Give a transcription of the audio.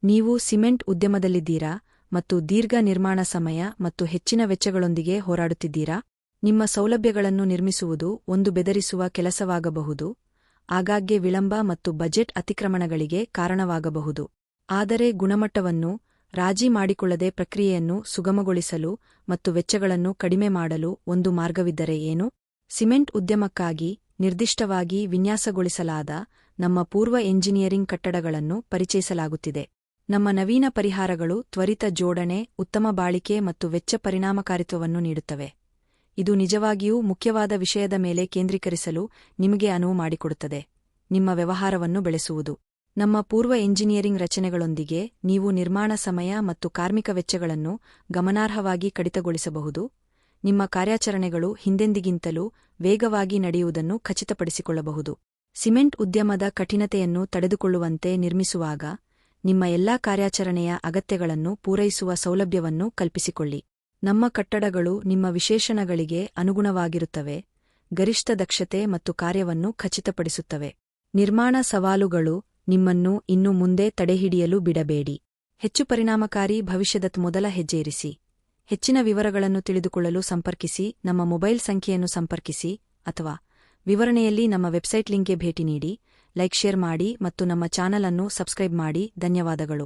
ನೀವು ಸಿಮೆಂಟ್ ಉದ್ಯಮದಲ್ಲಿದ್ದೀರಾ ಮತ್ತು ದೀರ್ಘ ನಿರ್ಮಾಣ ಸಮಯ ಮತ್ತು ಹೆಚ್ಚಿನ ವೆಚ್ಚಗಳೊಂದಿಗೆ ಹೋರಾಡುತ್ತಿದ್ದೀರಾ? ನಿಮ್ಮ ಸೌಲಭ್ಯಗಳನ್ನು ನಿರ್ಮಿಸುವುದು ಒಂದು ಬೆದರಿಸುವ ಕೆಲಸವಾಗಬಹುದು, ಆಗಾಗ್ಗೆ ವಿಳಂಬ ಮತ್ತು ಬಜೆಟ್ ಅತಿಕ್ರಮಣಗಳಿಗೆ ಕಾರಣವಾಗಬಹುದು. ಆದರೆ ಗುಣಮಟ್ಟವನ್ನು ರಾಜಿ ಮಾಡಿಕೊಳ್ಳದೆ ಪ್ರಕ್ರಿಯೆಯನ್ನು ಸುಗಮಗೊಳಿಸಲು ಮತ್ತು ವೆಚ್ಚಗಳನ್ನು ಕಡಿಮೆ ಮಾಡಲು ಒಂದು ಮಾರ್ಗವಿದ್ದರೆ ಏನು? ಸಿಮೆಂಟ್ ಉದ್ಯಮಕ್ಕಾಗಿ ನಿರ್ದಿಷ್ಟವಾಗಿ ವಿನ್ಯಾಸಗೊಳಿಸಲಾದ ನಮ್ಮ ಪೂರ್ವ ಎಂಜಿನಿಯರಿಂಗ್ ಕಟ್ಟಡಗಳನ್ನು ಪರಿಚಯಿಸಲಾಗುತ್ತಿದೆ. ನಮ್ಮ ನವೀನ ಪರಿಹಾರಗಳು ತ್ವರಿತ ಜೋಡಣೆ, ಉತ್ತಮ ಬಾಳಿಕೆ ಮತ್ತು ವೆಚ್ಚ ಪರಿಣಾಮಕಾರಿತ್ವವನ್ನು ನೀಡುತ್ತವೆ. ಇದು ನಿಜವಾಗಿಯೂ ಮುಖ್ಯವಾದ ವಿಷಯದ ಮೇಲೆ ಕೇಂದ್ರೀಕರಿಸಲು ನಿಮಗೆ ಅನುವು ಮಾಡಿಕೊಡುತ್ತದೆ: ನಿಮ್ಮ ವ್ಯವಹಾರವನ್ನು ಬೆಳೆಸುವುದು. ನಮ್ಮ ಪೂರ್ವ ಎಂಜಿನಿಯರಿಂಗ್ ರಚನೆಗಳೊಂದಿಗೆ ನೀವು ನಿರ್ಮಾಣ ಸಮಯ ಮತ್ತು ಕಾರ್ಮಿಕ ವೆಚ್ಚಗಳನ್ನು ಗಮನಾರ್ಹವಾಗಿ ಕಡಿತಗೊಳಿಸಬಹುದು, ನಿಮ್ಮ ಕಾರ್ಯಾಚರಣೆಗಳು ಹಿಂದೆಂದಿಗಿಂತಲೂ ವೇಗವಾಗಿ ನಡೆಯುವುದನ್ನು ಖಚಿತಪಡಿಸಿಕೊಳ್ಳಬಹುದು. ಸಿಮೆಂಟ್ ಉದ್ಯಮದ ಕಠಿಣತೆಯನ್ನು ತಡೆದುಕೊಳ್ಳುವಂತೆ ನಿರ್ಮಿಸುವಾಗ, ನಿಮ್ಮ ಎಲ್ಲಾ ಕಾರ್ಯಾಚರಣೆಯ ಅಗತ್ಯಗಳನ್ನು ಪೂರೈಸುವ ಸೌಲಭ್ಯವನ್ನು ಕಲ್ಪಿಸಿಕೊಳ್ಳಿ. ನಮ್ಮ ಕಟ್ಟಡಗಳು ನಿಮ್ಮ ವಿಶೇಷಣಗಳಿಗೆ ಅನುಗುಣವಾಗಿರುತ್ತವೆ, ಗರಿಷ್ಠ ದಕ್ಷತೆ ಮತ್ತು ಕಾರ್ಯವನ್ನು ಖಚಿತಪಡಿಸುತ್ತವೆ. ನಿರ್ಮಾಣ ಸವಾಲುಗಳು ನಿಮ್ಮನ್ನು ಇನ್ನು ಮುಂದೆ ತಡೆಹಿಡಿಯಲು ಬಿಡಬೇಡಿ. ಹೆಚ್ಚು ಪರಿಣಾಮಕಾರಿ ಭವಿಷ್ಯದತ್ತ ಮೊದಲ ಹೆಜ್ಜೆ ಇರಿಸಿ. ಹೆಚ್ಚಿನ ವಿವರಗಳನ್ನು ತಿಳಿದುಕೊಳ್ಳಲು ಸಂಪರ್ಕಿಸಿ. ನಮ್ಮ ಮೊಬೈಲ್ ಸಂಖ್ಯೆಯನ್ನು ಸಂಪರ್ಕಿಸಿ ಅಥವಾ ವಿವರಣೆಯಲ್ಲಿ ನಮ್ಮ ವೆಬ್ಸೈಟ್ ಲಿಂಕ್ಗೆ ಭೇಟಿ ನೀಡಿ. ಲೈಕ್, ಶೇರ್ ಮಾಡಿ ಮತ್ತು ನಮ್ಮ ಚಾನಲ್ ಅನ್ನು ಸಬ್ಸ್ಕ್ರೈಬ್ ಮಾಡಿ. ಧನ್ಯವಾದಗಳು.